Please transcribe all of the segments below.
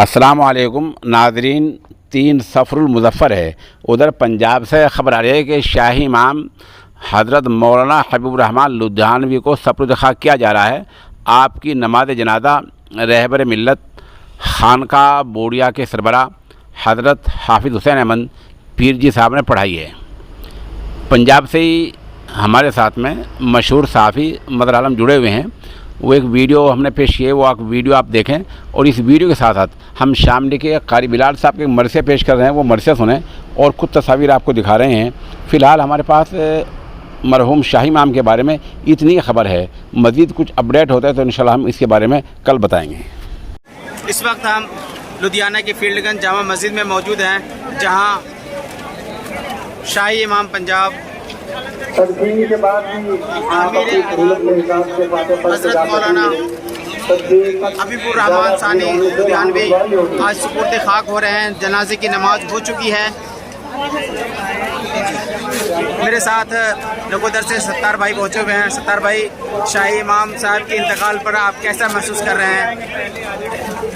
अस्सलाम वालेकुम नाज़रीन। 3 सफ़रुल मुज़फ़्फ़र है। उधर पंजाब से खबर आ रही है कि शाही इमाम हज़रत मौलाना हबीबुर रहमान लुधियानवी को सपुर्द ख़ाक किया जा रहा है। आपकी नमाज जनाजा रहबर मिल्लत खानका बोड़िया के सरबरा हज़रत हाफिज़ हुसैन अहमद पीर जी साहब ने पढ़ाई है। पंजाब से ही हमारे साथ में मशहूर सहाफ़ी मदर आलम जुड़े हुए हैं। वो एक वीडियो हमने पेश किए, वो वीडियो आप देखें और इस वीडियो के साथ साथ हम शामली के कारी बिलाल साहब के मरसे पेश कर रहे हैं, वो मरसे सुने और कुछ तस्वीर आपको दिखा रहे हैं। फ़िलहाल हमारे पास मरहूम शाही इमाम के बारे में इतनी खबर है। मज़ीद कुछ अपडेट होता है तो इंशाल्लाह हम इसके बारे में कल बताएँगे। इस वक्त हम लुधियाना की फील्डगंज जामा मस्जिद में मौजूद हैं, जहां शाही इमाम पंजाब के बाद हज़रत मौलाना हबीबुर रहमान सानी लुधियानवी आज सुपुर्द खाक हो रहे हैं। जनाजे की नमाज हो चुकी है। मेरे साथ नकोदर से सत्तार भाई पहुँचे हुए हैं। सत्तार भाई, शाही इमाम साहब के इंतकाल पर आप कैसा महसूस कर रहे हैं?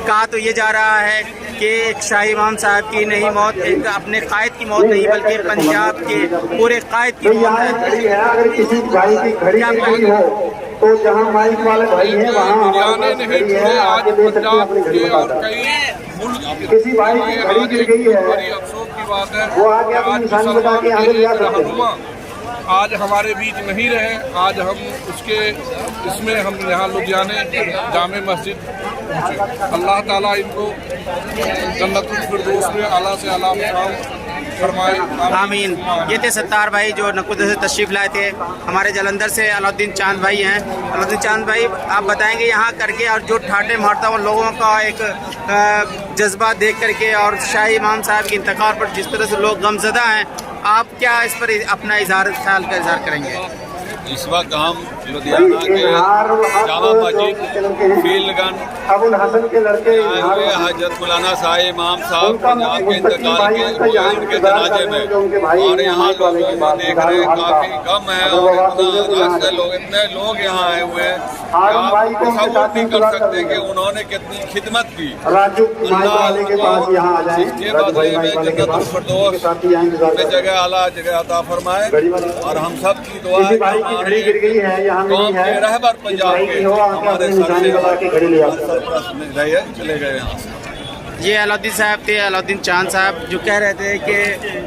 कहा तो ये जा रहा है कि एक शाही इमाम साहब की नहीं मौत एक अपने कायद की मौत नहीं बल्कि पंजाब के पूरे कायद की मौत है। अगर किसी भाई की घड़ी नहीं हो तो जहाँ माइक वाले भाई हैं वहाँ आज पंजाब के और कई किसी भाई की घड़ी गिर गई है, अफसोस की बात है। वो आगे अपनी निशानी बता के आगे जा सकते हैं। आज हमारे बीच नहीं रहे। आज हम उसके इसमें हम यहाँ लुधियाने जामे मस्जिद पहुँचे। अल्लाह ताला इनको जन्नतुल फिरदौस में आला से आला मकाम फरमाए, आमीन। ये थे सत्तार भाई जो नकोदर से तशरीफ़ लाए थे। हमारे जलंधर से अलाउद्दीन चांद भाई हैं। अलाउद्दीन चांद भाई, आप बताएंगे यहाँ करके और जो ठाटे मारता हुआ लोगों का एक जज्बा देख करके और शाही इमाम साहब के इंतकाल पर जिस तरह से लोग गमज़दा हैं, आप क्या इस पर अपना ख्याल का इजहार करेंगे? इस वक्त हम लुधियाना के जामा मस्जिद फील्डगंज हजरत मौलाना शाही इमाम साहब पंजाब के इंतकाल के जनाजे में, और यहाँ लोग देख रहे हैं काफी कम है और इतने लोग यहाँ आए हुए हैं। आप तसव्वुर नहीं कर सकते कि उन्होंने कितनी खिदमत की। इसके बदले में जन्नतुल फिरदौस में जगह आला जगह अता फरमाए और हम सब की दुआ है कौम के रहबर पंजाब के हमारे चले गए यहाँ से। ये अलाउद्दीन साहब थे, अलाउद्दीन चांद साहब, जो कह रहे थे कि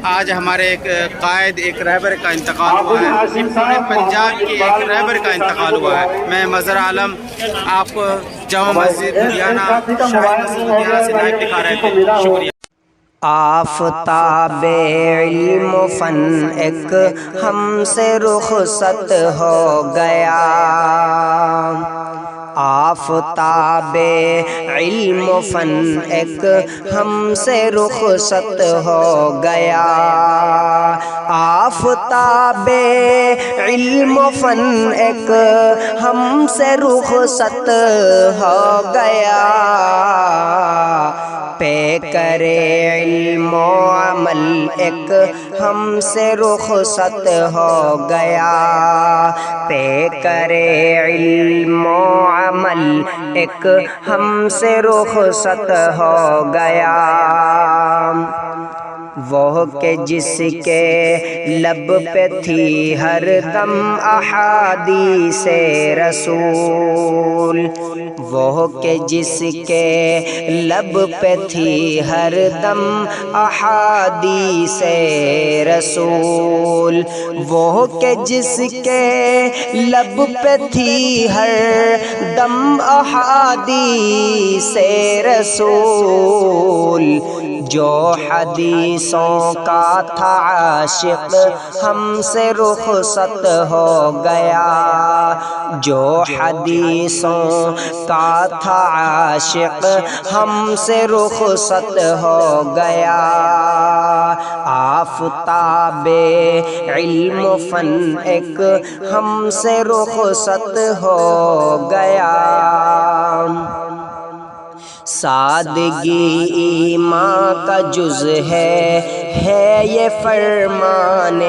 आज हमारे एक कायद एक रहबर का इंतकाल हुआ है। पूरे पंजाब के एक रहबर का इंतकाल हुआ है। मैं मज़र आलम आपको जामा मस्जिद लुधियाना शाही मस्जिद लुधियाना से लाइव दिखा रहे थे। शुक्रिया। आफ़ताबे इल्म फ़न एक हमसे रुख़सत हो गया। आफ़ताबे इल्म फ़न एक हमसे रुख़सत हो गया। आफ़ताबे इल्म फ़न एक हमसे रुख़सत हो गया। पे करे इल्म अमल एक हमसे रुख़सत हो गया। पे करे इल्म अमल एक हमसे रुख़सत हो गया। वो के जिसके लब पे थी हर दम अहादीसे रसूल। वो के जिसके लब पे थी हर दम अहादीसे रसूल। वो के जिसके लब पे थी हर दम अहादीसे रसूल। जो हदीसों का था आशिक हमसे रुख़सत हो गया। जो हदीसों का था आशिक हमसे रुख़सत हो गया। आफ़ताबे इल्म फ़न एक हमसे रुख़सत हो गया। सादगी ईमान का जुज़ है, ہے یہ فرمان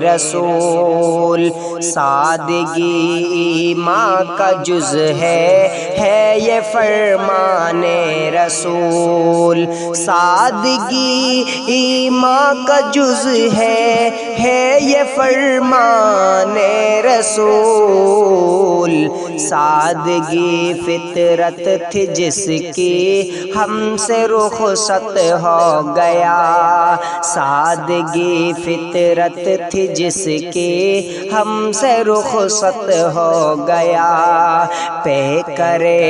رسول، سادگی ایمان کا جز ہے یہ فرمان رسول، سادگی ایمان کا جز ہے یہ فرمان رسول، سادگی فطرت تھی جس کی ہم سے رخصت ہو گیا، سادگی فطرت تھی جس کی ہم سے رخصت ہو گیا، پہ کرے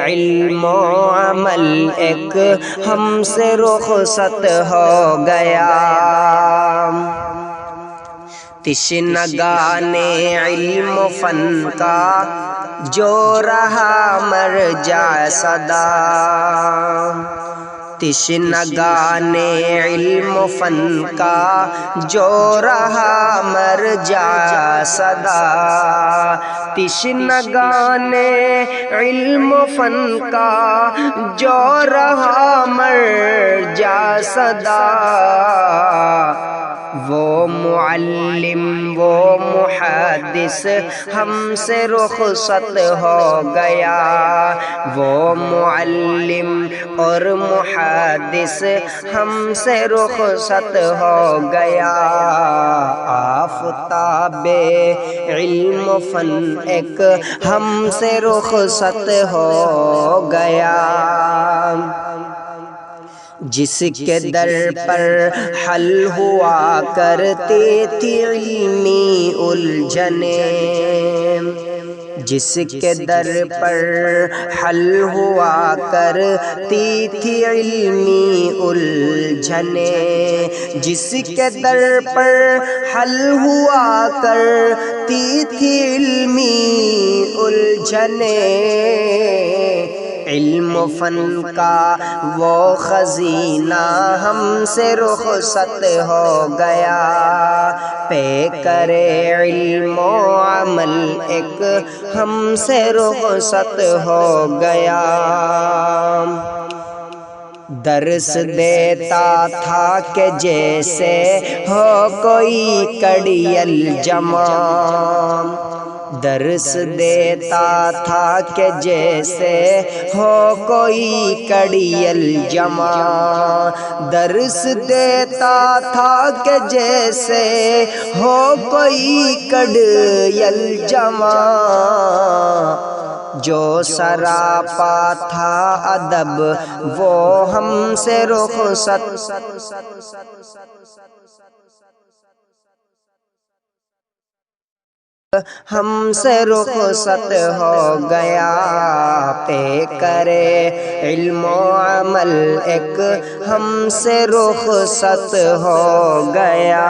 علم و عمل ایک ہم سے رخصت ہو گیا، تشنگان علم و فن کا جو رہا مر جا صدا، تشنگان علم و فن کا جو رہا مر جا صدا، تشنگان علم و فن کا جو رہا مر جا صدا، وہ معلم وہ محدث ہم سے رخصت ہو گیا، وہ معلم اور محدث ہم سے رخصت ہو گیا، آفتاب علم و فن ایک ہم سے رخصت ہو گیا، جس کے در پر حل ہوا کرتی تھی علمی الجھنیں، جس کے در پر حل ہوا کرتی تھی علمی الجھنیں، جس کے در پر حل ہوا کرتی تھی علمی الجھنیں، علم و فن کا وہ خزینہ ہم سے رخصت ہو گیا، پہ کرے علم و عمل ایک ہم سے رخصت ہو گیا، درس دیتا تھا کہ جیسے ہو کوئی کڑی الجمع، درس دیتا تھا کہ جیسے ہو کوئی کڑی الجمع، درس دیتا تھا کہ جیسے ہو کوئی کڑی الجمع، جو سراپا تھا ادب وہ ہم سے رخصت ہم سے رخصت ہو گیا، پہ کرے علم و عمل ایک ہم سے رخصت ہو گیا۔